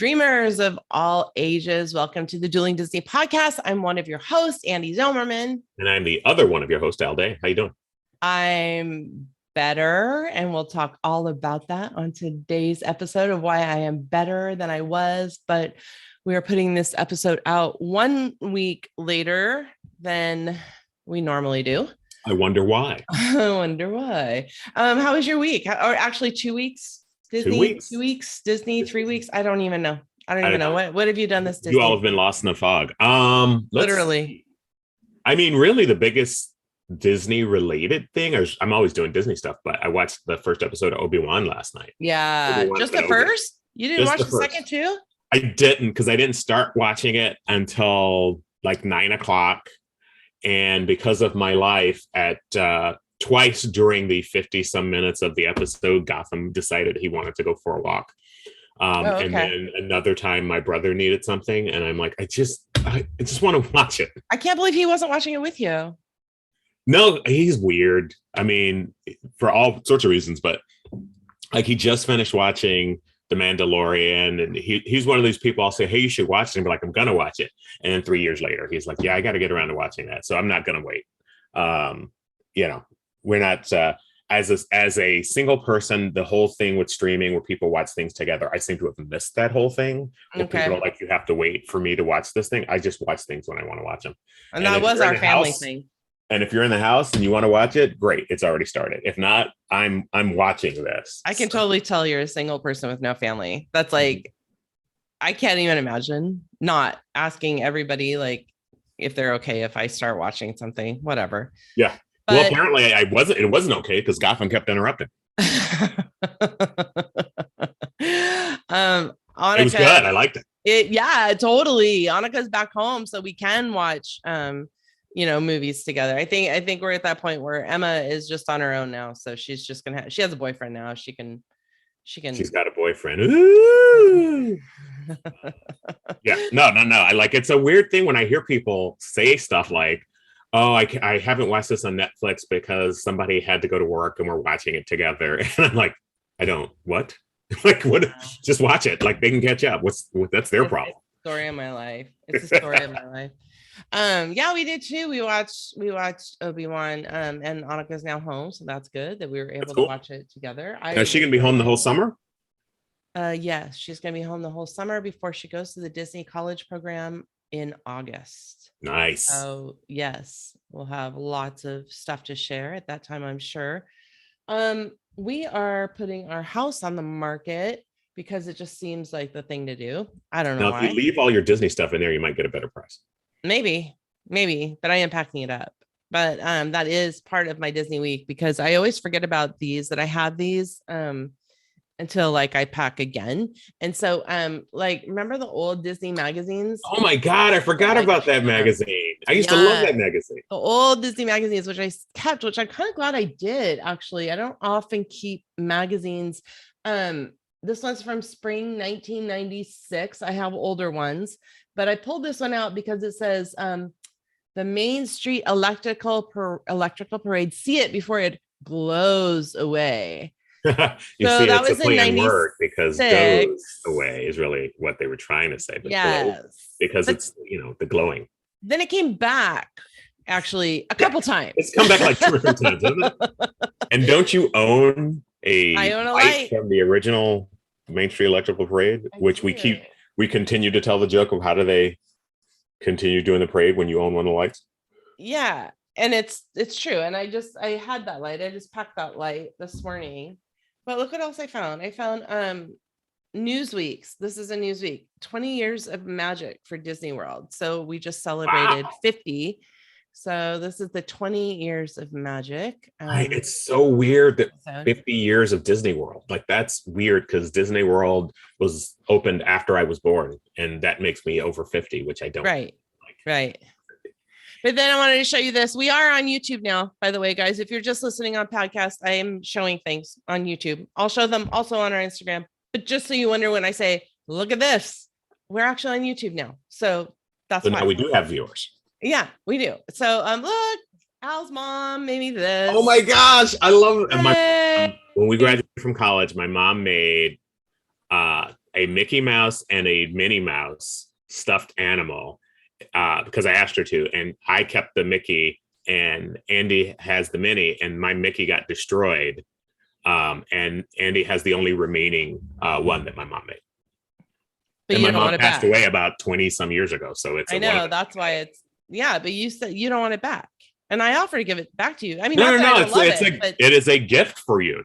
Dreamers of all ages, welcome to the Dueling Disney podcast. I'm one of your hosts, Andee Zilmerman. And I'm the other one of your hosts, Andee. How you doing? I'm better, and we'll talk all about that on today's episode of why I am better than I was. But we are putting this episode out 1 week later than we normally do. I wonder why. I wonder why. How was your week? Or actually 2 weeks? Disney, 2 weeks, Disney, 3 weeks. I don't even know. What have you done this Disney? You all have been lost in the fog. Literally. I mean, really the biggest Disney related thing, I'm always doing Disney stuff, but I watched the first episode of Obi-Wan last night. Yeah. Just the first? You didn't watch the second too? I didn't, because I didn't start watching it until like 9:00. And because of my life at twice during the 50 some minutes of the episode, Gotham decided he wanted to go for a walk. And then another time my brother needed something. And I'm like, I just want to watch it. I can't believe he wasn't watching it with you. No, he's weird. I mean, for all sorts of reasons, but like he just finished watching The Mandalorian, and he's one of these people I'll say, hey, you should watch it, and be like, I'm gonna watch it. And then 3 years later, he's like, yeah, I got to get around to watching that. So I'm not gonna wait. We're not as a single person, the whole thing with streaming where people watch things together, I seem to have missed that whole thing. People are like, you have to wait for me to watch this thing. I just watch things when I want to watch them. And that was our family thing. And if you're in the house and you want to watch it, great, it's already started. If not, I'm watching this. I can totally tell you're a single person with no family. That's like, I can't even imagine not asking everybody like if they're okay if I start watching something, whatever. Yeah. But, well, apparently it wasn't okay because Gotham kept interrupting. Annika, it was good. I liked it. Yeah, totally. Annika's back home, so we can watch movies together. I think we're at that point where Emma is just on her own now, so she's just gonna she has a boyfriend now. She's got a boyfriend. Ooh. Yeah, no. I like, it's a weird thing when I hear people say stuff like, oh, I haven't watched this on Netflix because somebody had to go to work and we're watching it together. And I'm like, what? Like, what? Just watch it. Like, they can catch up. That's their problem. It's the story of my life. It's the story of my life. Yeah, we did too. We watched Obi-Wan, and Annika's now home, so that's good that we were able to watch it together. Is she gonna be home the whole summer? Yes, she's gonna be home the whole summer before she goes to the Disney College program in August. Nice. So yes, we'll have lots of stuff to share at that time, I'm sure. We are putting our house on the market because it just seems like the thing to do. I don't know why. If you leave all your Disney stuff in there, you might get a better price. Maybe, but I am packing it up. But that is part of my Disney week because I always forget about these, that I have these until like I pack again. And so like, remember the old Disney magazines? Oh my God, I forgot about that magazine. I used to love that magazine. The old Disney magazines, which I kept, which I'm kind of glad I did, actually. I don't often keep magazines. This one's from spring 1996. I have older ones, but I pulled this one out because it says the Main Street Electrical Parade. See it before it glows away. You see, that was a play on word because goes away is really what they were trying to say. But yes, because it's the glowing. Then it came back actually a couple times. It's come back like 2 or 3 times, isn't it? And don't you own a light from the original Main Street Electrical Parade, which we continue to tell the joke of how do they continue doing the parade when you own one of the lights? Yeah, and it's true. And I had that light. I just packed that light this morning. But look what else I found. I found Newsweek's. This is a Newsweek 20 years of magic for Disney World. So we just celebrated 50. So this is the 20 years of magic. It's so weird that 50 years of Disney World. Like, that's weird because Disney World was opened after I was born, and that makes me over 50, which I don't like. Right. But then I wanted to show you this. We are on YouTube now, by the way, guys. If you're just listening on podcast, I am showing things on YouTube. I'll show them also on our Instagram. But just so you wonder, when I say, look at this, we're actually on YouTube now. So that's why. Now we do have viewers. Yeah, we do. So look, Al's mom made me this. Oh my gosh, I love it. When we graduated from college, my mom made a Mickey Mouse and a Minnie Mouse stuffed animal because I asked her to, and I kept the Mickey, and Andee has the Minnie, and my Mickey got destroyed. And Andee has the only remaining one that my mom made. But and you my don't mom want it passed back. away about 20 some years ago. So it's I know that's why it's but you said you don't want it back. And I offer to give it back to you. I mean, no, but it is a gift for you.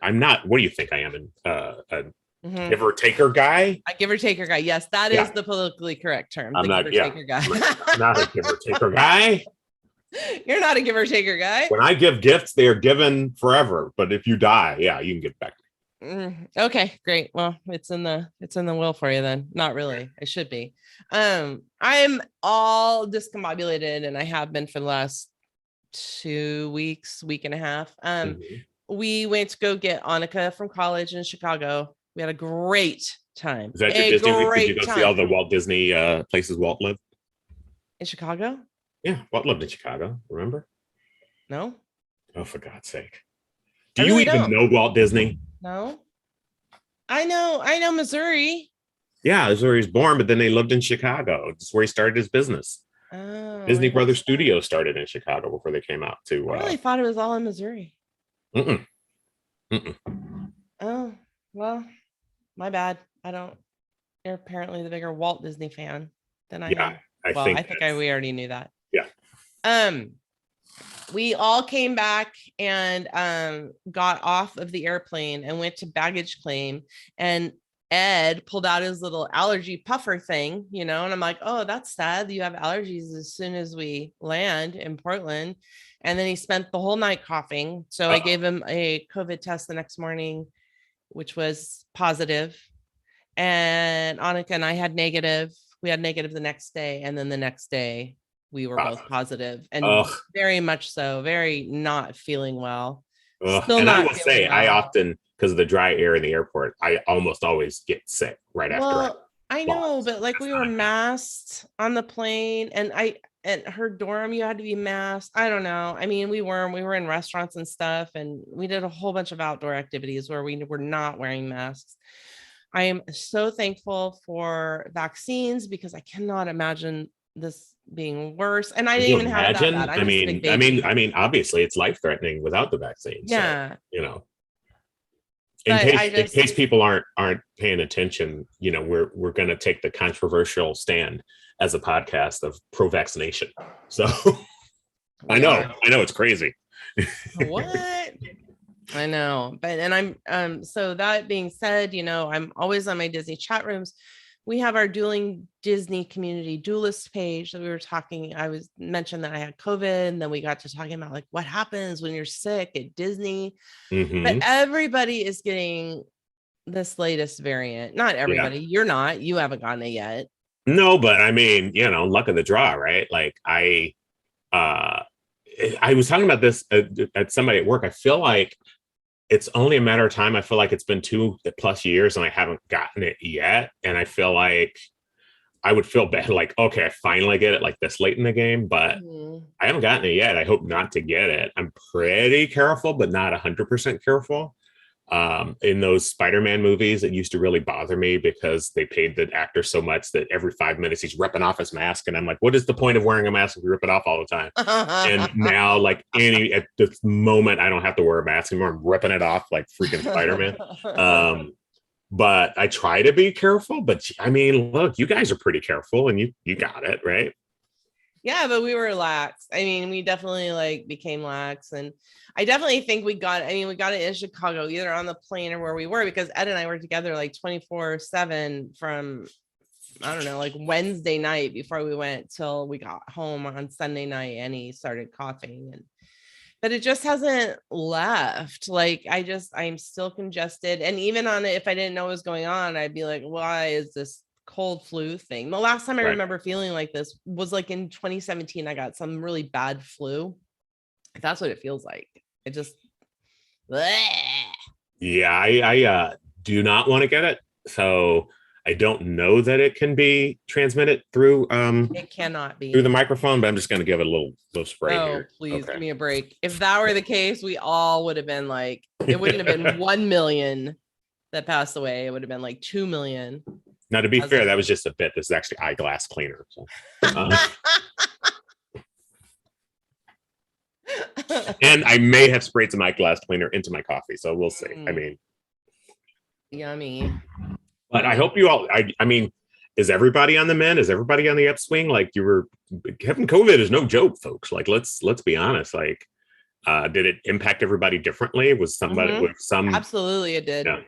I'm not, what do you think I am? A giver taker guy? A giver taker guy. Yes, that is the politically correct term. I'm not, giver taker guy. I'm not a giver taker guy. You're not a giver taker guy. When I give gifts, they are given forever. But if you die, you can give back. Okay, great. Well, it's in the will for you then. Not really. It should be. I'm all discombobulated, and I have been for the last 2 weeks, week and a half. We went to go get Annika from college in Chicago. We had a great time. Is that your Disney week? Did you go see all the Walt Disney places Walt lived? In Chicago? Yeah, Walt lived in Chicago. Remember? No. Oh, for God's sake! Do you even know Walt Disney? No. I know Missouri. Yeah, that's where he was born, but then they lived in Chicago. That's where he started his business. Oh, Disney Brothers Studios started in Chicago before they came out to. I really thought it was all in Missouri. Oh, well, my bad. You're apparently the bigger Walt Disney fan than I am. I think we already knew that. Yeah. We all came back and got off of the airplane and went to baggage claim, and Ed pulled out his little allergy puffer thing, and I'm like, oh, that's sad. You have allergies as soon as we land in Portland. And then he spent the whole night coughing. So I gave him a COVID test the next morning, which was positive. And Annika and I had negative. We had negative the next day. And then the next day we were both positive, and very much so, very not feeling well. And I will say, I often, because of the dry air in the airport, I almost always get sick right after. I know, but like we were masked on the plane, and her dorm, you had to be masked. I don't know. I mean, we were in restaurants and stuff, and we did a whole bunch of outdoor activities where we were not wearing masks. I am so thankful for vaccines, because I cannot imagine this being worse. And I didn't even have that. I mean, obviously it's life-threatening without the vaccine. Yeah. So, in case people aren't paying attention, we're going to take the controversial stand as a podcast of pro-vaccination. So I know it's crazy. What? I know, but, and I'm so that being said, I'm always on my Disney chat rooms. We have our dueling Disney community duelist page that we were talking. I mentioned that I had COVID, and then we got to talking about like what happens when you're sick at Disney. But everybody is getting this latest variant. Not everybody. You're not. You haven't gotten it yet. No, but I mean, luck of the draw, right? Like I was talking about this at somebody at work. I feel like it's only a matter of time. I feel like it's been 2+ years and I haven't gotten it yet. And I feel like I would feel bad, like, okay, I finally get it like this late in the game, but I haven't gotten it yet. I hope not to get it. I'm pretty careful, but not 100% careful. In those Spider-Man movies, it used to really bother me because they paid the actor so much that every 5 minutes he's ripping off his mask. And I'm like, what is the point of wearing a mask if you rip it off all the time? And now, like, at this moment, I don't have to wear a mask anymore. I'm ripping it off like freaking Spider-Man. But I try to be careful. But I mean, look, you guys are pretty careful, and you got it, right? Yeah, but we were lax. I mean, we definitely became lax, and I definitely think we got it in Chicago, either on the plane or where we were, because Ed and I were together 24/7 from, I don't know, Wednesday night before we went till we got home on Sunday night, and he started coughing, but it just hasn't left. I'm still congested. And even on it, if I didn't know what was going on, I'd be like, why is this cold flu thing? The last time I remember feeling like this was in 2017. I got some really bad flu. That's what it feels like. It just, bleh. Yeah, I do not want to get it. So I don't know that it can be transmitted through it cannot be through the microphone, but I'm just going to give it a little spray here. Please give me a break. If that were the case, we all would have been it wouldn't have been 1 million that passed away, it would have been like 2 million. Now, to be fair, that was just a bit. This is actually eyeglass cleaner. So. And I may have sprayed some eyeglass cleaner into my coffee, so we'll see. I mean, yummy. But I hope you all. I mean, is everybody on the mend? Is everybody on the upswing? Like, having COVID is no joke, folks. Like, let's be honest. Like, did it impact everybody differently? Was somebody with some? Absolutely, it did. Yeah.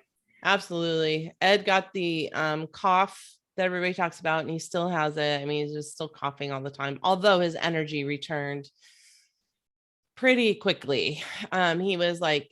Absolutely. Ed got the cough that everybody talks about, and he still has it. I mean, he's just still coughing all the time, although his energy returned pretty quickly. He was like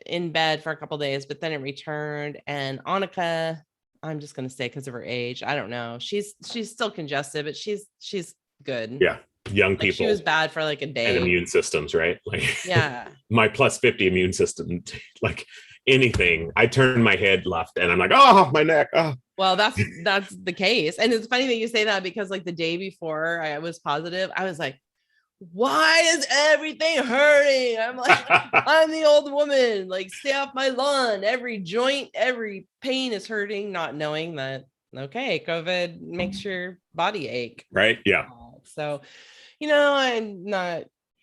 in bed for a couple of days, but then it returned. And Annika, I'm just gonna say because of her age, I don't know. She's still congested, but she's good. Yeah, young people. She was bad for like a day. And immune systems, right? Like, yeah, my plus 50 immune system, like anything, I turn my head left and I'm like, oh, my neck. Oh. Well, that's the case. And it's funny that you say that, because like the day before I was positive, I was like, why is everything hurting? I'm like, I'm the old woman, like, stay off my lawn. Every joint, every pain is hurting, not knowing that, okay, COVID makes your body ache. Right. Yeah. So,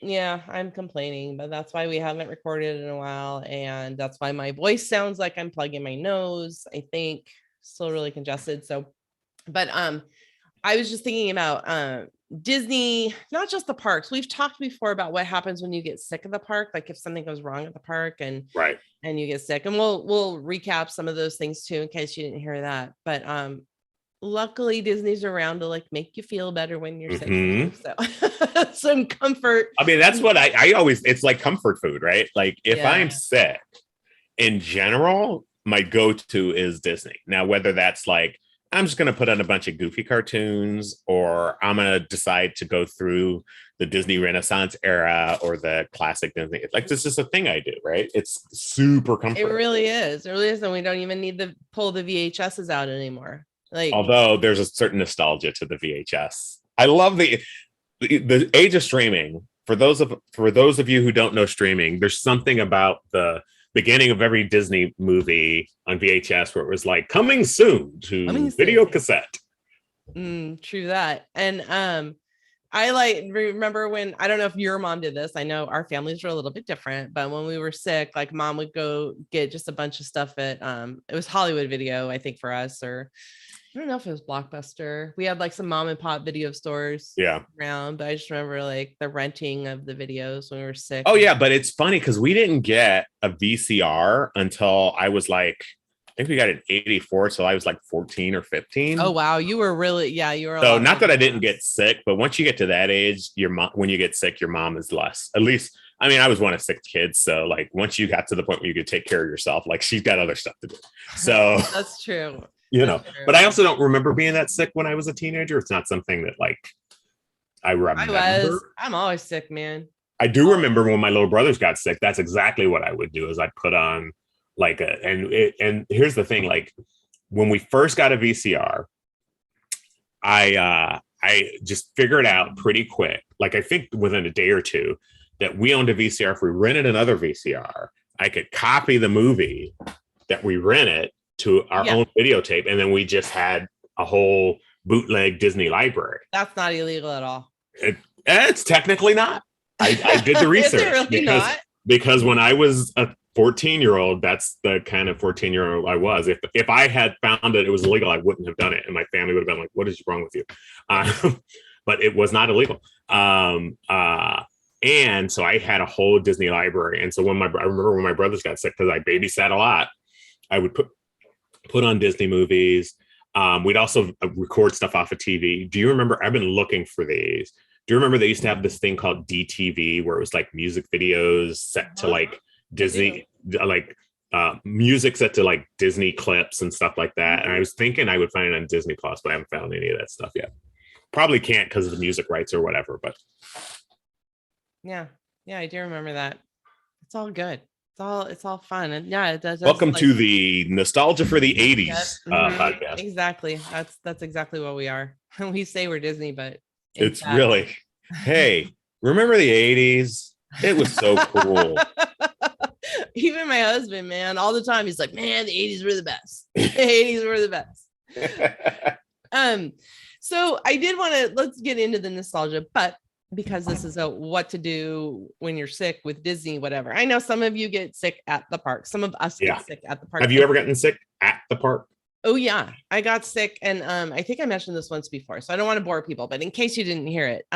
I'm complaining, but that's why we haven't recorded in a while. And that's why my voice sounds like I'm plugging my nose, I think. Still really congested. So, but I was just thinking about Disney, not just the parks. We've talked before about what happens when you get sick at the park, like if something goes wrong at the park and you get sick. And we'll recap some of those things too, in case you didn't hear that. But luckily Disney's around to like make you feel better when you're sick. So some comfort. I mean, that's what I always, it's like comfort food, right? Like if I'm sick in general, my go-to is Disney. Now, whether that's like, I'm just going to put on a bunch of goofy cartoons, or I'm going to decide to go through the Disney Renaissance era or the classic Disney. Like, this is a thing I do, right? It's super comfortable. It really is. It really is. And we don't even need to pull the VHSs out anymore. Like, although there's a certain nostalgia to the VHS. I love the age of streaming. For those of you who don't know streaming, there's something about the beginning of every Disney movie on VHS where it was like coming soon to video cassette. True that. And I remember when, I don't know if your mom did this. I know our families were a little bit different, but when we were sick, like mom would go get just a bunch of stuff at it was Hollywood Video, I think, for us, or I don't know if it was Blockbuster. We had like some mom and pop video stores around, but I just remember like the renting of the videos when we were sick. Oh yeah, but it's funny because we didn't get a VCR until I was like, I think we got it in 84, so I was like 14 or 15. Oh wow, you were really, you were. So not that I didn't get sick, but once you get to that age, your mom, when you get sick, your mom is less. At least, I mean, I was one of 6 kids, so like once you got to the point where you could take care of yourself, like she's got other stuff to do. So that's true. But I also don't remember being that sick when I was a teenager. It's not something that like I remember. I'm always sick, man. I do remember when my little brothers got sick. That's exactly what I would do, is I put on like and here's the thing, like when we first got a VCR, I just figured out pretty quick, like I think within a day or two, that we owned a VCR. If we rented another VCR, I could copy the movie that we rented to our own videotape, and then we just had a whole bootleg Disney library. That's not illegal at all. It's technically not. I did the research. Is it really because when I was a 14-year-old, that's the kind of 14-year-old I was. If I had found it was illegal, I wouldn't have done it, and my family would have been like, "What is wrong with you?" But it was not illegal. And so I had a whole Disney library. And so I remember when my brothers got sick, because I babysat a lot, I would put on Disney movies. We'd also record stuff off of TV. Do you remember? I've been looking for these. Do you remember they used to have this thing called DTV, where it was like music videos set to like Disney, like music set to like Disney clips and stuff like that. And I was thinking I would find it on Disney Plus, but I haven't found any of that stuff yet. Probably can't because of the music rights or whatever. But yeah, I do remember that. It's all good. It's all fun. And yeah, it does. Welcome to the Nostalgia for the 80s podcast. Exactly. That's exactly what we are. We say we're Disney, but it's really, hey, remember the 80s? It was so cool. Even my husband, man, all the time, he's like, man, the 80s were the best. The 80s were the best. So I did want to, let's get into the nostalgia, but because this is a what to do when you're sick with Disney, whatever. I know some of you get sick at the park. Some of us get sick at the park. Have you ever gotten sick at the park? Oh yeah, I got sick, and I think I mentioned this once before, so I don't want to bore people, but in case you didn't hear it,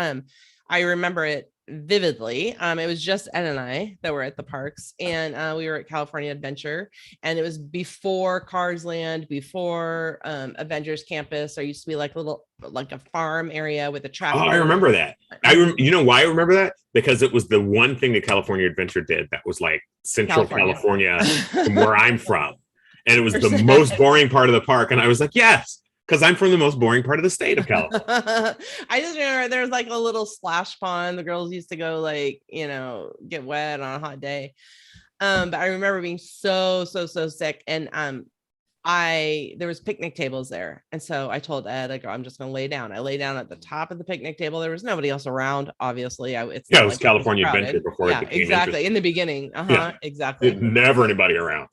I remember it vividly. It was just Ed and I that were at the parks, and we were at California Adventure, and it was before Cars Land, before Avengers Campus. There used to be like a farm area with a tractor. Oh, I remember that. You know why I remember that? Because it was the one thing that California Adventure did that was like Central California from where I'm from. And it was the most boring part of the park. And I was like, yes, because I'm from the most boring part of the state of California. I just remember there was like a little splash pond. The girls used to go get wet on a hot day. But I remember being so sick. And there was picnic tables there. And so I told Ed, I go, I'm just going to lay down. I lay down at the top of the picnic table. There was nobody else around, obviously. It was California Adventure before it became exactly. In the beginning. Exactly. Never anybody around.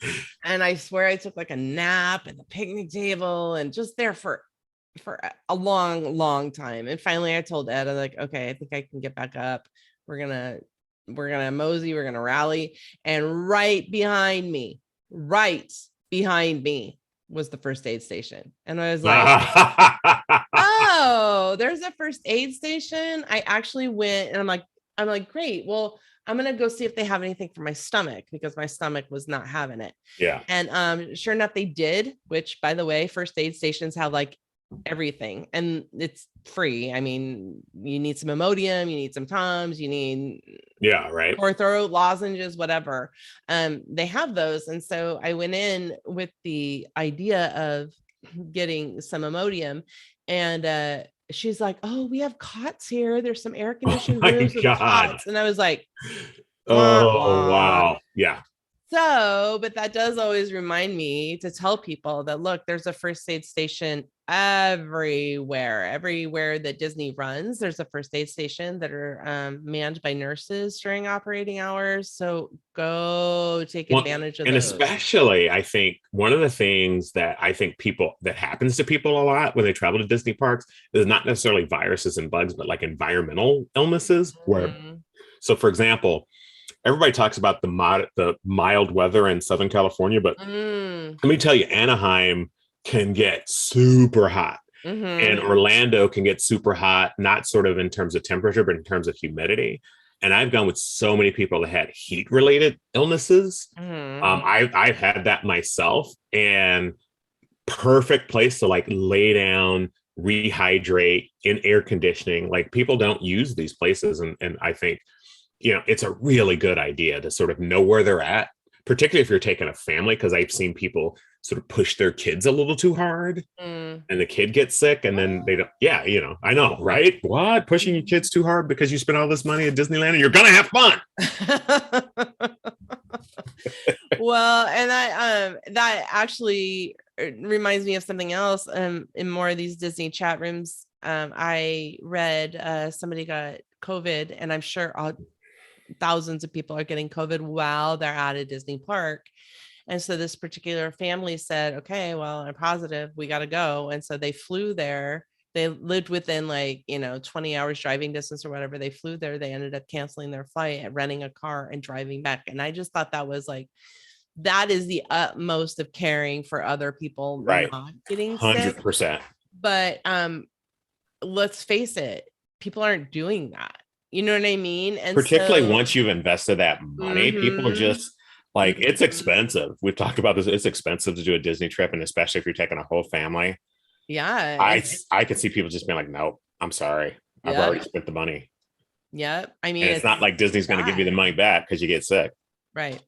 And I swear I took like a nap at the picnic table and just there for a long time. And finally I told Ed, I'm like, okay, I think I can get back up. We're going to mosey, we're going to rally. And right behind me was the first aid station. And I was like, oh, there's a first aid station. I actually went and I'm like, great. Well, I'm going to go see if they have anything for my stomach, because my stomach was not having it. Yeah. And sure enough, they did, which by the way, first aid stations have like everything and it's free. I mean, you need some Imodium, you need some Tums, you need or throat lozenges, whatever. They have those. And so I went in with the idea of getting some Imodium, and she's like, oh, we have cots here. There's some air conditioned rooms with cots. And I was like, wow. Yeah. So, but that does always remind me to tell people that, look, there's a first aid station everywhere that Disney runs. There's a first aid station that are manned by nurses during operating hours. So go take advantage of those. And especially, I think one of the things that I think that happens to people a lot when they travel to Disney parks is not necessarily viruses and bugs, but like environmental illnesses so for example, everybody talks about the mild weather in Southern California, but let me tell you, Anaheim can get super hot, and Orlando can get super hot, not sort of in terms of temperature, but in terms of humidity. And I've gone with so many people that had heat-related illnesses. I've had that myself, and perfect place to like lay down, rehydrate in air conditioning. Like people don't use these places, and I think it's a really good idea to sort of know where they're at, particularly if you're taking a family, because I've seen people sort of push their kids a little too hard and the kid gets sick and then they don't. Yeah, I know, right? What? Pushing your kids too hard because you spent all this money at Disneyland and you're going to have fun. Well, and that actually reminds me of something else. In more of these Disney chat rooms, I read somebody got COVID, and I'm sure thousands of people are getting COVID while they're at a Disney park. And so this particular family said, okay, well, I'm positive, we got to go. And so they flew there. They lived within 20 hours driving distance or whatever. They flew there. They ended up canceling their flight and renting a car and driving back. And I just thought that was that is the utmost of caring for other people, right? Not getting 100%. Sick. But let's face it, people aren't doing that. You know what I mean? And particularly once you've invested that money, people are just like, it's expensive. We've talked about this. It's expensive to do a Disney trip. And especially if you're taking a whole family. Yeah. I could see people just being like, nope, I'm sorry. I've already spent the money. Yep. I mean, it's not like Disney's going to give you the money back because you get sick. Right.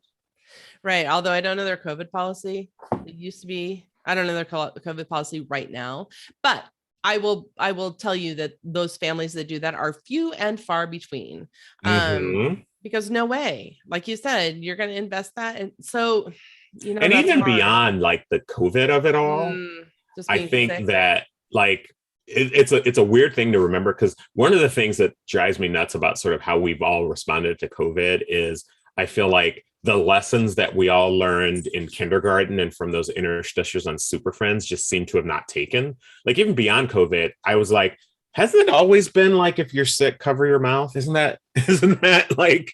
Although I don't know their COVID policy. It used to be, I don't know their COVID policy right now, but I will tell you that those families that do that are few and far between. Because no way, like you said, you're going to invest that. And so, and even hard. Beyond like the COVID of it all, I think sick. That like, it's a weird thing to remember, because one of the things that drives me nuts about sort of how we've all responded to COVID is I feel like the lessons that we all learned in kindergarten and from those interstitials on Super Friends just seem to have not taken. Like even beyond COVID, I was like, hasn't it always been like, if you're sick, cover your mouth? Isn't that like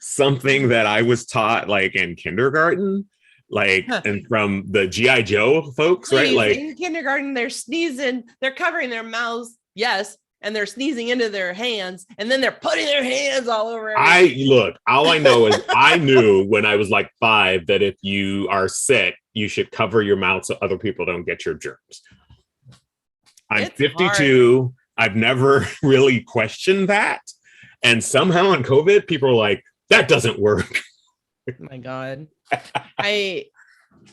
something that I was taught like in kindergarten? Like, and from the G.I. Joe folks, Please, right? Like in kindergarten, they're sneezing, they're covering their mouths. Yes. And they're sneezing into their hands, and then they're putting their hands all over everything. All I know is I knew when I was like 5 that if you are sick, you should cover your mouth so other people don't get your germs. I'm 52. I've never really questioned that. And somehow in COVID, people are like, that doesn't work. Oh my God.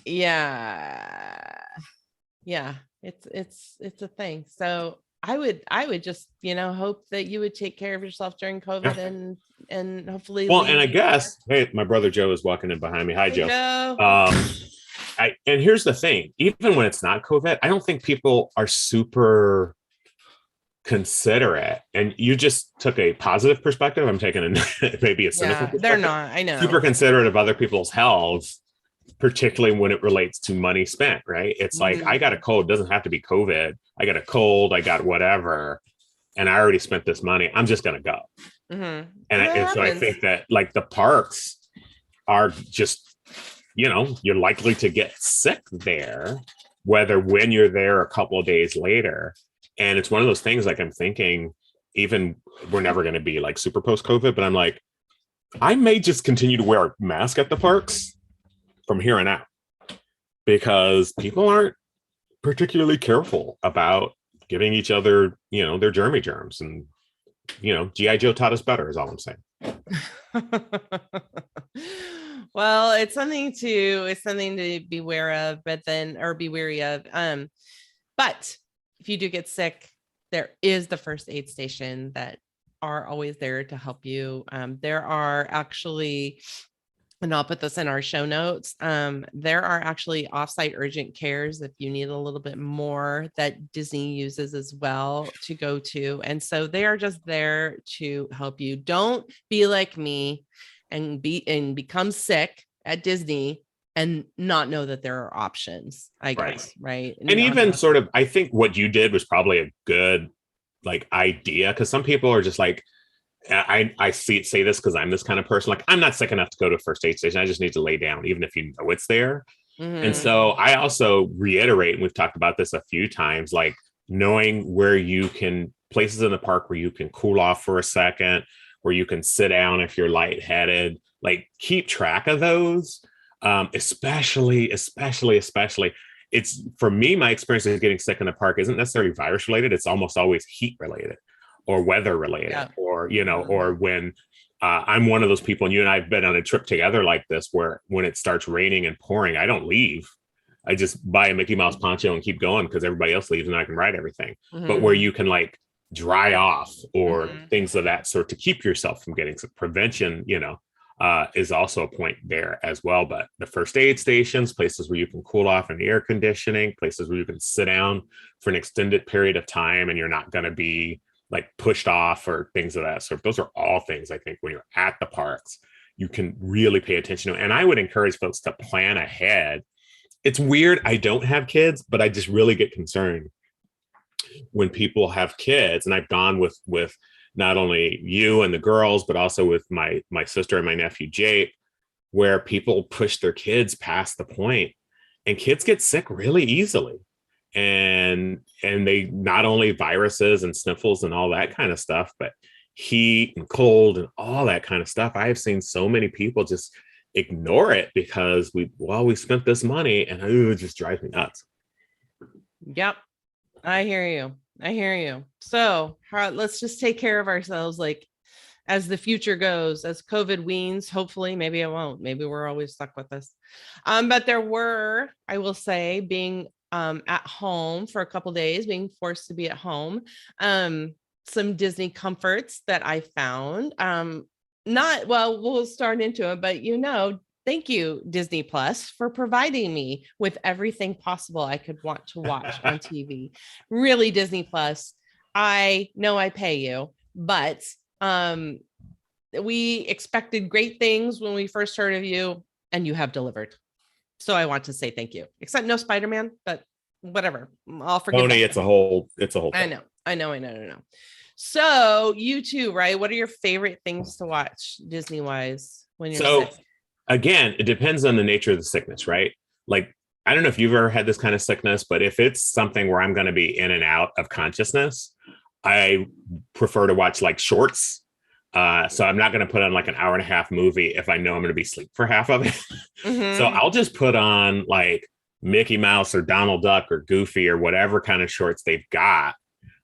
Yeah, it's a thing. So I would just, hope that you would take care of yourself during COVID and hopefully. Well, and I guess, hey, my brother Joe is walking in behind me. Hi, Joe. And here's the thing, even when it's not COVID, I don't think people are super considerate. And you just took a positive perspective. I'm taking maybe a cynical perspective. They're not, I know. Super considerate of other people's health, particularly when it relates to money spent, right? It's like, I got a cold, it doesn't have to be COVID. I got a cold, I got whatever, and I already spent this money. I'm just going to go. And so I think that like the parks are just, you're likely to get sick there, whether when you're there a couple of days later. And it's one of those things, like I'm thinking, even we're never going to be like super post COVID, but I'm like, I may just continue to wear a mask at the parks from here on out, because people aren't particularly careful about giving each other, their germs. And, G.I. Joe taught us better, is all I'm saying. Well, it's something to be aware of, be wary of. But if you do get sick, there is the first aid station that are always there to help you. There are actually, and I'll put this in our show notes, there are actually offsite urgent cares if you need a little bit more that Disney uses as well to go to. And so they are just there to help you. Don't be like me and become sick at Disney and not know that there are options, I guess, right? And even sort of, I think what you did was probably a good like idea, because some people are just like, I say this because I'm this kind of person. Like, I'm not sick enough to go to a first aid station. I just need to lay down, even if you know it's there. And so I also reiterate, and we've talked about this a few times, like knowing where you can, places in the park where you can cool off for a second, where you can sit down if you're lightheaded, like keep track of those. Especially it's, for me, my experience of getting sick in the park isn't necessarily virus related. It's almost always heat related or weather related, or, or when I'm one of those people, and you and I have been on a trip together like this, where when it starts raining and pouring, I don't leave. I just buy a Mickey Mouse poncho and keep going because everybody else leaves and I can ride everything. But where you can like dry off or things of that sort to keep yourself from getting sick, prevention, is also a point there as well. But the first aid stations, places where you can cool off in the air conditioning, places where you can sit down for an extended period of time and you're not going to be like pushed off or things of that sort. Those are all things I think when you're at the parks, you can really pay attention to. And I would encourage folks to plan ahead. It's weird. I don't have kids, but I just really get concerned when people have kids. And I've gone with not only you and the girls, but also with my sister and my nephew, Jake, where people push their kids past the point and kids get sick really easily. And they, not only viruses and sniffles and all that kind of stuff, but heat and cold and all that kind of stuff. I have seen so many people just ignore it because we spent this money, and it just drives me nuts. Yep. I hear you. So let's just take care of ourselves, like as the future goes, as COVID weans. Hopefully, maybe it won't. Maybe we're always stuck with this. But there were, I will say, being at home for a couple of days, being forced to be at home, some Disney comforts that I found. We'll start into it, but thank you, Disney Plus, for providing me with everything possible I could want to watch on TV. Really, Disney Plus, I know I pay you, but we expected great things when we first heard of you, and you have delivered. So I want to say thank you. Except no Spider-Man, but whatever. I'll forgive. Tony, it's a whole thing. I know. So you too, right? What are your favorite things to watch Disney wise when you're sick? Again, it depends on the nature of the sickness, right? Like, I don't know if you've ever had this kind of sickness, but if it's something where I'm going to be in and out of consciousness, I prefer to watch like shorts. So I'm not going to put on like an hour and a half movie if I know I'm going to be asleep for half of it. So I'll just put on like Mickey Mouse or Donald Duck or Goofy or whatever kind of shorts they've got.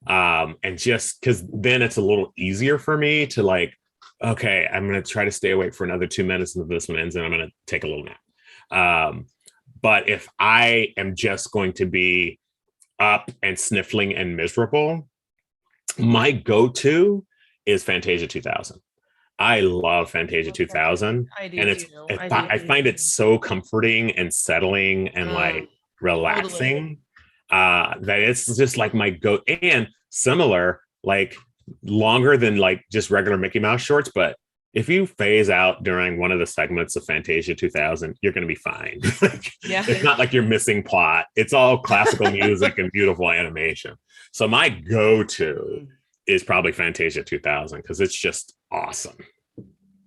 And just because then it's a little easier for me to like, okay, I'm going to try to stay awake for another 2 minutes until this one ends, and I'm going to take a little nap. But if I am just going to be up and sniffling and miserable, my go-to is Fantasia 2000. I love Fantasia 2000. I find it so comforting and settling and like relaxing. That it's just like my go, and similar, like longer than like just regular Mickey Mouse shorts. But if you phase out during one of the segments of Fantasia 2000, you're going to be fine. It's not like you're missing plot. It's all classical music and beautiful animation. So my go-to is probably Fantasia 2000 because it's just awesome.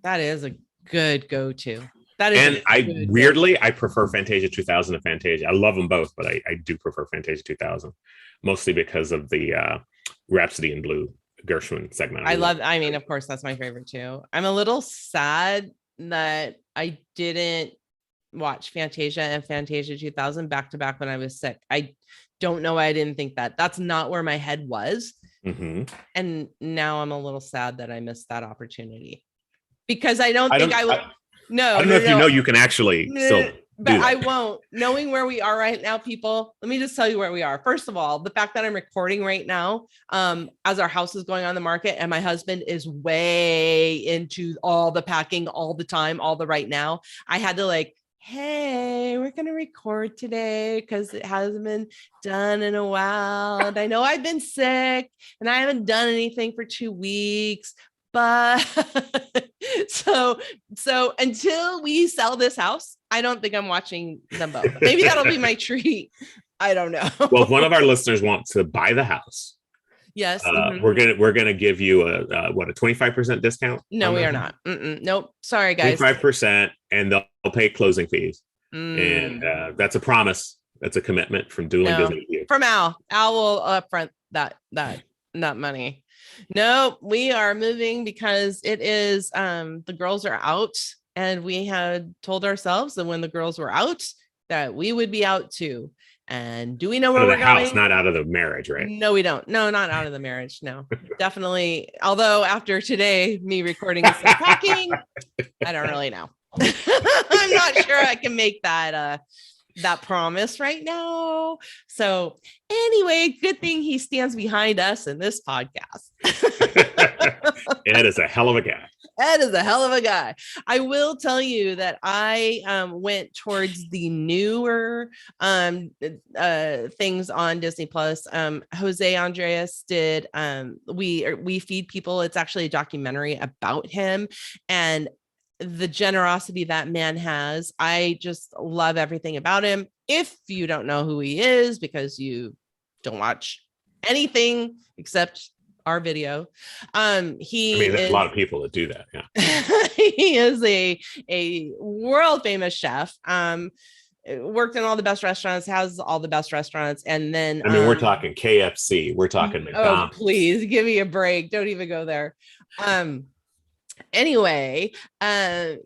That is a good go-to. I prefer Fantasia 2000 to Fantasia. I love them both, but I do prefer Fantasia 2000 mostly because of the Rhapsody in Blue Gershwin segment. I mean, of course, that's my favorite too. I'm a little sad that I didn't watch Fantasia and Fantasia 2000 back to back when I was sick. I don't know why I didn't think that. That's not where my head was. And now I'm a little sad that I missed that opportunity because I don't think I would. No, I don't know if you know you can actually still. But I won't. Knowing where we are right now, people, let me just tell you where we are. First of all, the fact that I'm recording right now, as our house is going on the market, and my husband is way into all the packing all the time, all the right now. I had to like, hey, we're going to record today because it hasn't been done in a while. And I know I've been sick and I haven't done anything for 2 weeks. But so until we sell this house, I don't think I'm watching them both. Maybe that'll be my treat. I don't know. Well, if one of our listeners wants to buy the house, yes, we're gonna give you a 25% discount. No, we are not. Nope. Sorry, guys. 25%, and they'll pay closing fees, and that's a promise. That's a commitment from Dueling Disney. From Al. Al will upfront that money. No, we are moving because it is the girls are out, and we had told ourselves that when the girls were out that we would be out too. And do we know where we're going? Not out of the marriage, right? No, we don't. No, not out of the marriage. No, definitely. Although after today, me recording and packing, I don't really know. I'm not sure I can make that promise right now. So anyway, good thing he stands behind us in this podcast. Ed is a hell of a guy. Ed is a hell of a guy. I will tell you that I went towards the newer things on Disney Plus. Jose Andres did We Feed People. It's actually a documentary about him and the generosity that man has. I just love everything about him. If you don't know who he is because you don't watch anything except our video, there's a lot of people that do that. Yeah. He is a world famous chef. Worked in all the best restaurants, has all the best restaurants, and then we're talking KFC, we're talking McDonald's. Oh, please give me a break. Don't even go there. Anyway,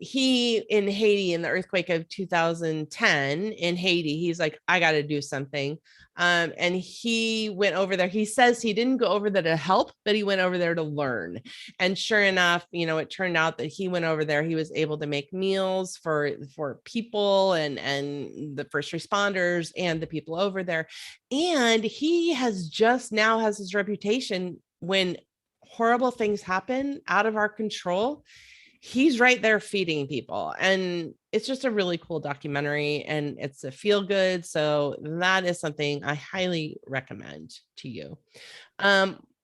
he in Haiti, in the earthquake of 2010 in Haiti, he's like, I got to do something. And he went over there. He says he didn't go over there to help, but he went over there to learn. And sure enough, it turned out that he went over there. He was able to make meals for people and the first responders and the people over there. And he has his reputation when horrible things happen out of our control. He's right there feeding people, and it's just a really cool documentary, and it's a feel good. So that is something I highly recommend to you.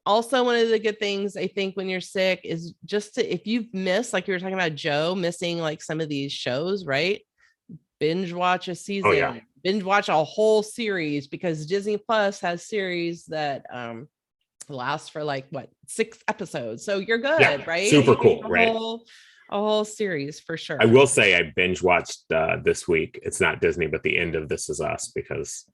Also, one of the good things I think when you're sick is just to, if you've missed, like you were talking about Joe missing like some of these shows, right? Binge watch a season, binge watch a whole series, because Disney Plus has series that last for like what, 6 episodes. So you're good, right? Super You cool, get right? A whole series for sure. I will say I binge watched this week. It's not Disney, but the end of This Is Us, because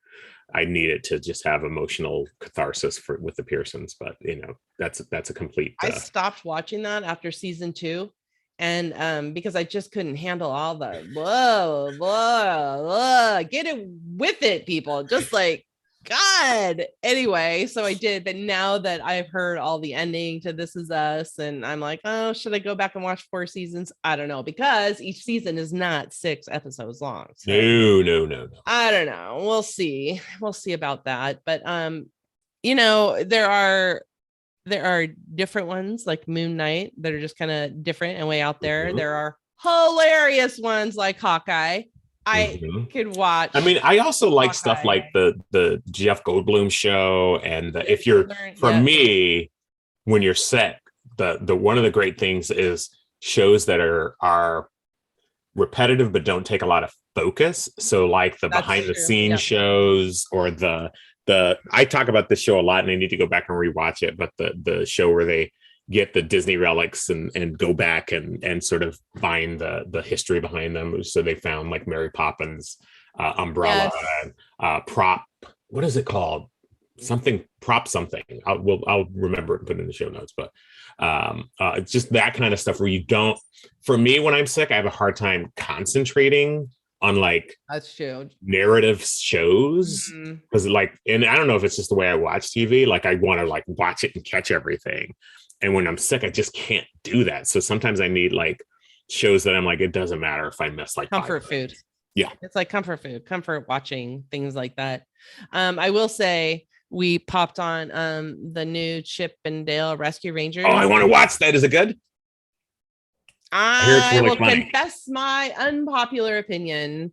I needed to just have emotional catharsis with the Pearsons. But you know, that's a complete. I stopped watching that after season 2, and because I just couldn't handle all the whoa, get it with it, people. Just like, God. Anyway, so I did. But now that I've heard all the ending to This Is Us, and I'm like, oh, should I go back and watch 4 seasons? I don't know, because each season is not 6 episodes long. So No. I don't know. We'll see. We'll see about that. But you know, there are different ones like Moon Knight that are just kind of different and way out there. Mm-hmm. There are hilarious ones like Hawkeye. I could watch. I mean, I also like stuff like the Jeff Goldblum show, and if you're me, when you're sick, the one of the great things is shows that are repetitive but don't take a lot of focus. So like the behind the scenes shows, or the I talk about this show a lot, and I need to go back and rewatch it, but the show where they get the Disney relics and go back and sort of find the history behind them. So they found like Mary Poppins umbrella, prop, what is it called? Prop something. I'll remember it and put it in the show notes, but it's just that kind of stuff where you don't, for me, when I'm sick, I have a hard time concentrating on like that's true narrative shows, because like, and I don't know if it's just the way I watch TV, like I want to like watch it and catch everything, and when I'm sick I just can't do that. So sometimes I need like shows that I'm like, it doesn't matter if I miss like comfort food. Yeah, it's like comfort food, comfort watching things like that. I will say we popped on the new Chip and Dale Rescue Rangers. Oh, I want to watch that. Is it good? I will confess my unpopular opinion.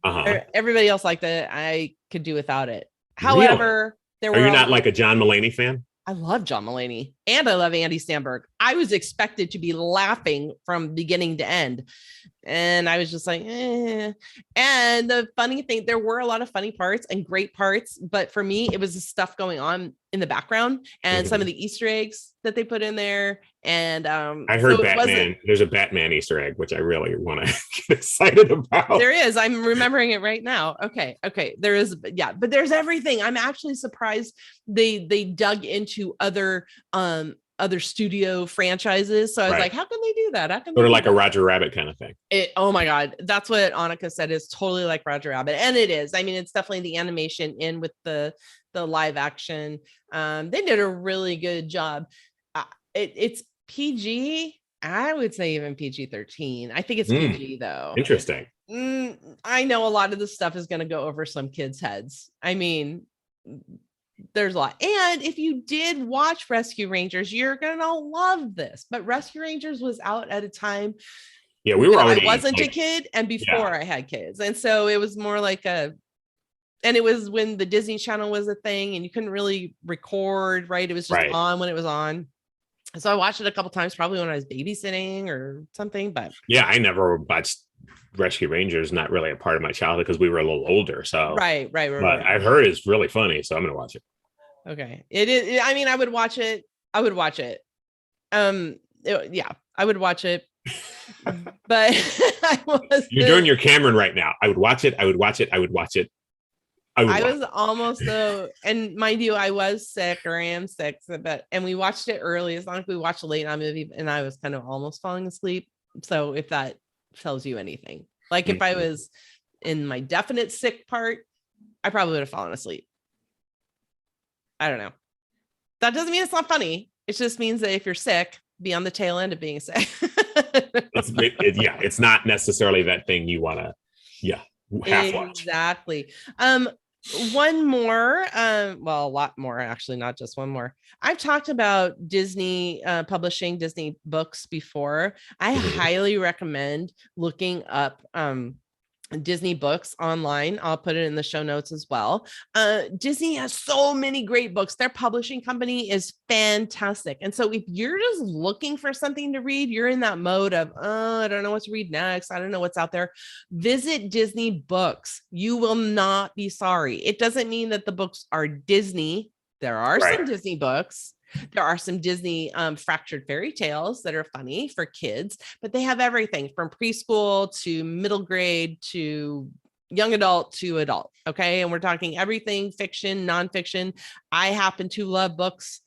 Everybody else liked it. I could do without it. However, are you not like a John Mulaney fan? I love John Mulaney and I love Andy Samberg. I was expected to be laughing from beginning to end. And I was just like, eh. And the funny thing, there were a lot of funny parts and great parts, but for me, it was the stuff going on in the background and some of the Easter eggs that they put in there. And I heard so Batman. There's a Batman Easter egg, which I really want to get excited about. There is. I'm remembering it right now. Okay. There is. Yeah, but there's everything. I'm actually surprised they dug into other studio franchises. So I was like, how can they do that? How can sort of like a Roger Rabbit kind of thing? Oh my God. That's what Annika said, is totally like Roger Rabbit. And it is. I mean, it's definitely the animation in with the live action. They did a really good job. It's PG. I would say even PG-13. I think it's PG though. Interesting. I know a lot of this stuff is going to go over some kids' heads. I mean, there's a lot. And if you did watch Rescue Rangers, you're gonna love this. But Rescue Rangers was out at a time we were already, I wasn't a kid, and before I had kids, and so it was more like and it was when the Disney Channel was a thing and you couldn't really record, right? It was just on when it was on. So I watched it a couple times, probably when I was babysitting or something. But I never watched Rescue Rangers, not really a part of my childhood because we were a little older. So right. But I've heard it's really funny, so I'm gonna watch it. Okay, it is. I mean, I would watch it. I would watch it. I would watch it. But you're doing your Cameron right now. I would watch it. I was almost and mind you, I was sick, or I am sick, and we watched it early. It's not like we watched a late night movie, and I was kind of almost falling asleep. So if that tells you anything, like if I was in my definite sick part, I probably would have fallen asleep. I don't know. That doesn't mean it's not funny. It just means that if you're sick, be on the tail end of being sick. It's not necessarily that thing you want to half watch. Exactly. One more, a lot more, actually, not just one more. I've talked about Disney publishing Disney books before. I highly recommend looking up Disney books online. I'll put it in the show notes as well. Disney has so many great books. Their publishing company is fantastic. And so if you're just looking for something to read, you're in that mode of, I don't know what to read next. I don't know what's out there. Visit Disney books. You will not be sorry. It doesn't mean that the books are Disney. There are some Disney books. There are some Disney fractured fairy tales that are funny for kids, but they have everything from preschool to middle grade to young adult to adult. Okay. And we're talking everything fiction, nonfiction. I happen to love books.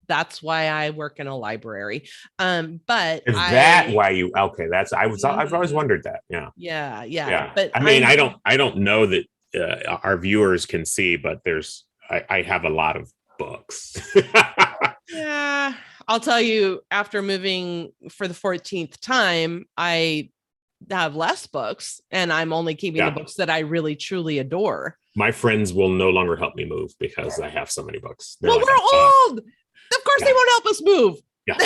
That's why I work in a library. But is that why you, okay. That's, I've always wondered that. Yeah. But I mean, I don't know that our viewers can see, but I have a lot of books. Yeah, I'll tell you, after moving for the 14th time, I have less books and I'm only keeping the books that I really truly adore. My friends will no longer help me move because I have so many books. They're we're old. Of course they won't help us move. Yeah.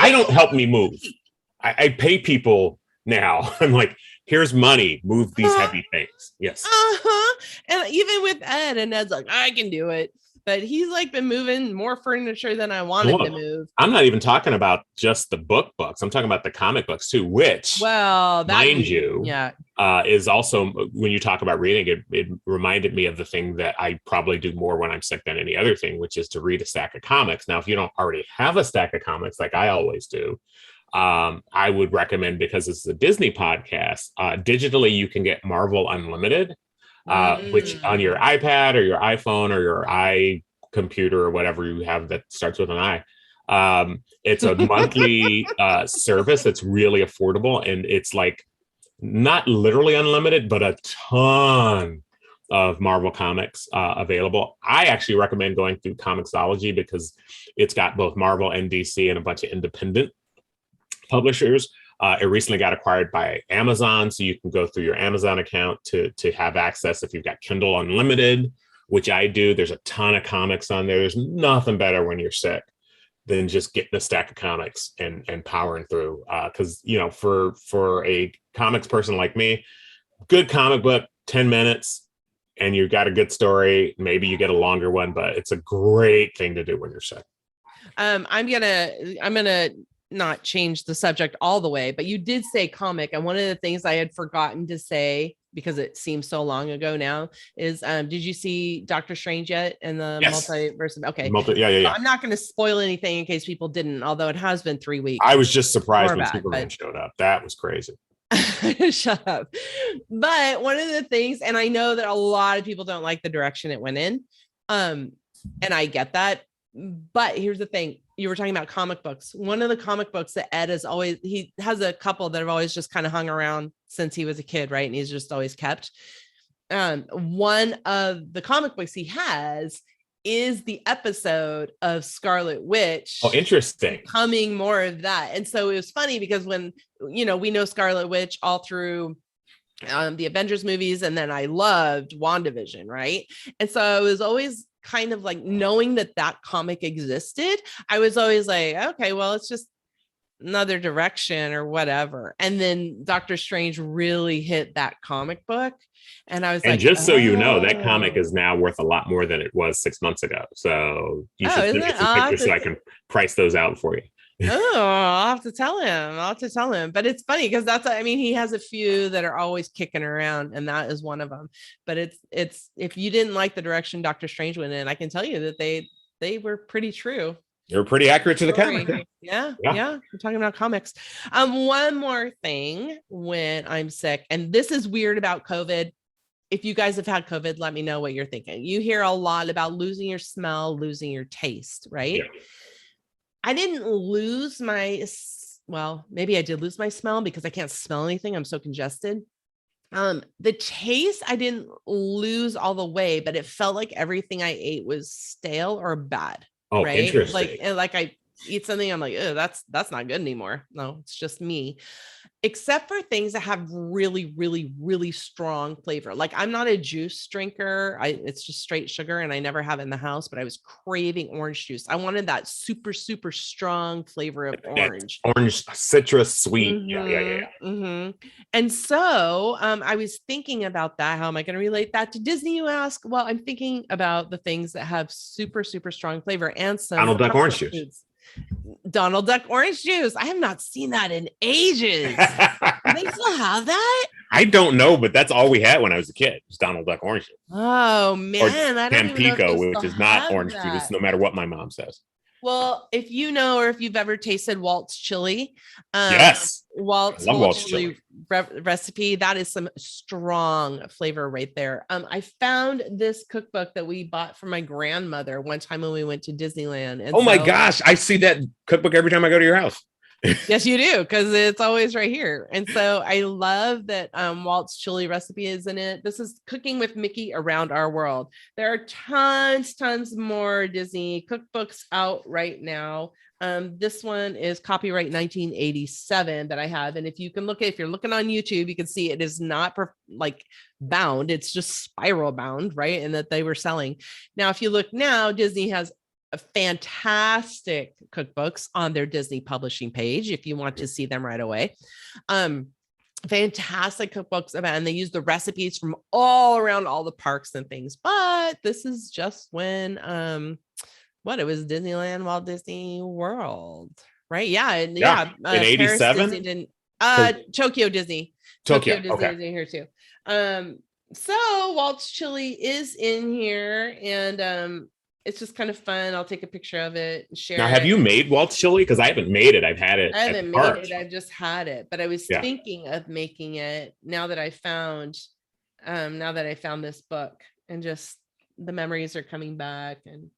I don't help me move. I pay people now. I'm like, here's money, move these heavy things. Yes. And even with Ed, and Ed's like, I can do it. But he's like been moving more furniture than I wanted to move. I'm not even talking about just the books. I'm talking about the comic books too, which, mind you, is also, when you talk about reading, it reminded me of the thing that I probably do more when I'm sick than any other thing, which is to read a stack of comics. Now, if you don't already have a stack of comics like I always do, I would recommend, because this is a Disney podcast, digitally you can get Marvel Unlimited. Which on your iPad or your iPhone or your iComputer or whatever you have that starts with an I, it's a monthly service that's really affordable, and it's like not literally unlimited, but a ton of Marvel comics available. I actually recommend going through Comixology because it's got both Marvel and DC and a bunch of independent publishers. It recently got acquired by Amazon, so you can go through your Amazon account to have access if you've got Kindle Unlimited, which I do. There's a ton of comics on there. There's nothing better when you're sick than just getting a stack of comics and powering through. Because, for a comics person like me, good comic book, 10 minutes, and you got a good story. Maybe you get a longer one, but it's a great thing to do when you're sick. I'm gonna not change the subject all the way, but you did say comic, and one of the things I had forgotten to say, because it seems so long ago now, is did you see Doctor Strange yet in the multiverse? Okay. Yeah. So I'm not going to spoil anything in case people didn't, although it has been 3 weeks. I was just surprised when Superman showed up. That was crazy. Shut up. But one of the things, and I know that a lot of people don't like the direction it went in, and I get that, but here's the thing. You were talking about comic books. One of the comic books that Ed he has a couple that have always just kind of hung around since he was a kid, right? And he's just always kept. One of the comic books he has is the episode of Scarlet Witch. Oh, interesting. Becoming more of that. And so it was funny because when, we know Scarlet Witch all through the Avengers movies, and then I loved WandaVision, right? And so I was always kind of like, knowing that comic existed, I was always like, okay, well, it's just another direction or whatever. And then Doctor Strange really hit that comic book, and I was like, just so you know, that comic is now worth a lot more than it was 6 months ago. So you should look at some pictures so I can price those out for you. I'll have to tell him. But it's funny because he has a few that are always kicking around, and that is one of them. But it's if you didn't like the direction Doctor Strange went in, I can tell you that they were pretty true. You're pretty accurate to the comic. Yeah. We're talking about comics. One more thing when I'm sick, and this is weird about COVID. If you guys have had COVID, let me know what you're thinking. You hear a lot about losing your smell, losing your taste, right? Yeah. I didn't lose maybe I did lose my smell because I can't smell anything. I'm so congested. The taste, I didn't lose all the way, but it felt like everything I ate was stale or bad. Oh, right? interesting. Like I eat something, I'm like, oh, that's not good anymore. No, it's just me. Except for things that have really, really, really strong flavor. Like I'm not a juice drinker. It's just straight sugar and I never have it in the house, but I was craving orange juice. I wanted that super, super strong flavor of orange. Orange, citrus, sweet. Yeah. And so I was thinking about that. How am I going to relate that to Disney, you ask? Well, I'm thinking about the things that have super, super strong flavor and some Donald Duck orange juice. Foods. Donald Duck orange juice. I have not seen that in ages. Do they still have that? I don't know, but that's all we had when I was a kid. Was Donald Duck orange juice. Oh man, or I don't Tampico, even know which is not orange juice, no matter what my mom says. Well, if you know, or if you've ever tasted Walt's chili, yes, Walt's chili recipe, that is some strong flavor right there. I found this cookbook that we bought for my grandmother one time when we went to Disneyland. And my gosh, I see that cookbook every time I go to your house. Yes, you do, because it's always right here. And so I love that Walt's chili recipe is in it. This is Cooking with Mickey Around Our World. There are tons more Disney cookbooks out right now. This one is copyright 1987 that I have. And if you're looking on YouTube, you can see it is not bound. It's just spiral bound, right? And that they were selling. Now, if you look now, Disney has fantastic cookbooks on their Disney publishing page if you want to see them right away. Fantastic cookbooks and they use the recipes from all around all the parks and things. But this is just when it was Disneyland, Walt Disney World, right? In 87. Tokyo Disney. Tokyo Disney is in here too. So Walt's chili is in here, and it's just kind of fun. I'll take a picture of it and share. Now, have you made Walt's chili? Because I haven't made it. I've had it. I haven't made it. I've just had it. But I was thinking of making it now that I found this book, and just the memories are coming back. And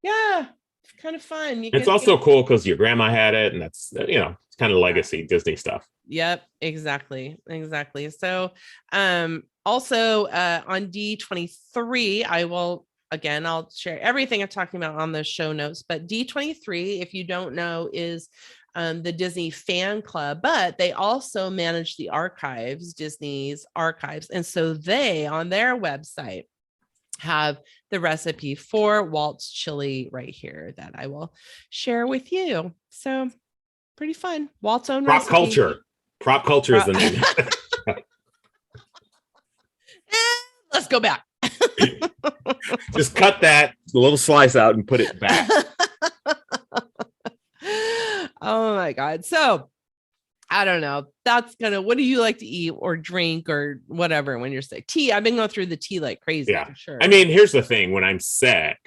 yeah, it's kind of fun. It's also cool because your grandma had it, and that's it's kind of legacy Disney stuff. Yep, exactly. So, also on D23, I'll share everything I'm talking about on the show notes, but D23, if you don't know, is the Disney fan club, but they also manage the archives, Disney's archives. And so they, on their website, have the recipe for Walt's chili right here that I will share with you. So pretty fun. Walt's own Prop recipe. Prop culture is the name. Let's go back. Just cut that little slice out and put it back. Oh my God. So I don't know. What do you like to eat or drink or whatever when you're sick? Tea. I've been going through the tea like crazy. Yeah, for sure. I mean, here's the thing. When I'm sick,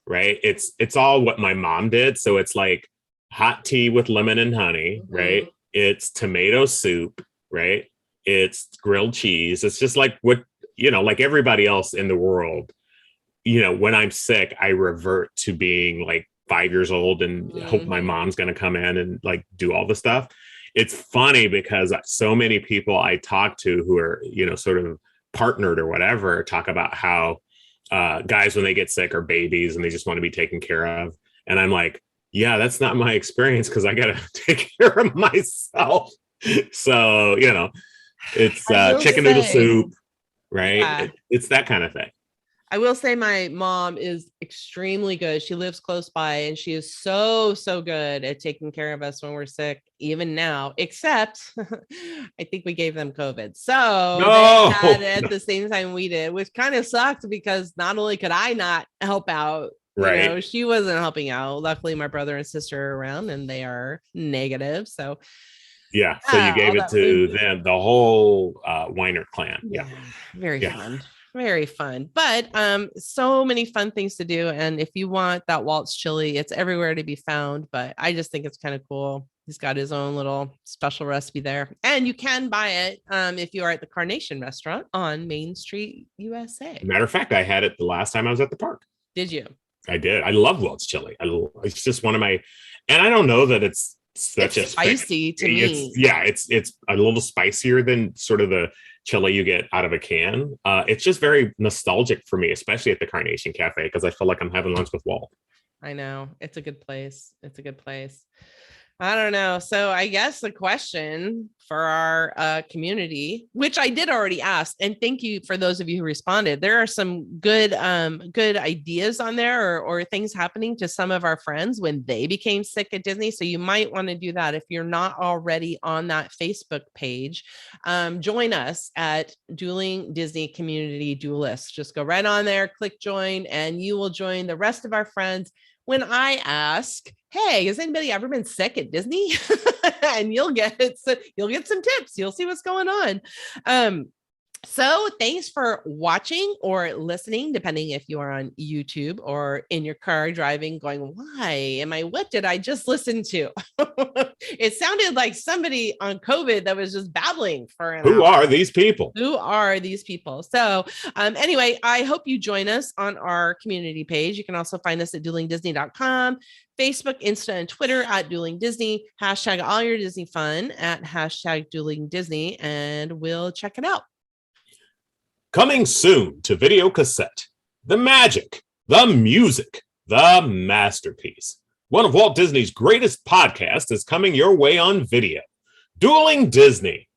right, it's all what my mom did. So it's like hot tea with lemon and honey, right? It's tomato soup, right? It's grilled cheese. It's just like like everybody else in the world, when I'm sick, I revert to being like 5 years old and hope my mom's going to come in and like do all the stuff. It's funny because so many people I talk to who are, sort of partnered or whatever, talk about how guys, when they get sick, are babies and they just want to be taken care of. And I'm like, yeah, that's not my experience because I got to take care of myself. So, it's chicken noodle soup. Right. Yeah. It's that kind of thing. I will say my mom is extremely good. She lives close by and she is so good at taking care of us when we're sick, even now, except I think we gave them COVID. So they had it at the same time we did, which kind of sucked because not only could I not help out, right, she wasn't helping out. Luckily, my brother and sister are around and they are negative. So yeah, so you gave it to them, the whole Weiner clan. Yeah. Very fun. Very fun. But so many fun things to do. And if you want that Walt's chili, it's everywhere to be found. But I just think it's kind of cool. He's got his own little special recipe there. And you can buy it if you are at the Carnation restaurant on Main Street, USA. Matter of fact, I had it the last time I was at the park. Did you? I did. I love Walt's chili. It's just one of my, and I don't know that it's such a spicy to me. It's a little spicier than sort of the chili you get out of a can. It's just very nostalgic for me, especially at the Carnation Cafe, because I feel like I'm having lunch with Walt. I know. It's a good place. It's a good place. I don't know. So I guess the question for our community, which I did already ask, and thank you for those of you who responded. There are some good ideas on there, or things happening to some of our friends when they became sick at Disney. So you might want to do that if you're not already on that Facebook page. Join us at Dueling Disney Community Duelists. Just go right on there, click join, and you will join the rest of our friends when I ask, hey, has anybody ever been sick at Disney? And you'll get some tips. You'll see what's going on. So thanks for watching or listening, depending if you are on YouTube or in your car driving going, what did I just listen to? It sounded like somebody on COVID that was just babbling for an hour. Who are these people? So anyway, I hope you join us on our community page. You can also find us at duelingdisney.com. Facebook, Insta, and Twitter at Dueling Disney. Hashtag all your Disney fun at hashtag Dueling Disney, and we'll check it out. Coming soon to video cassette, the magic, the music, the masterpiece. One of Walt Disney's greatest podcasts is coming your way on video. Dueling Disney,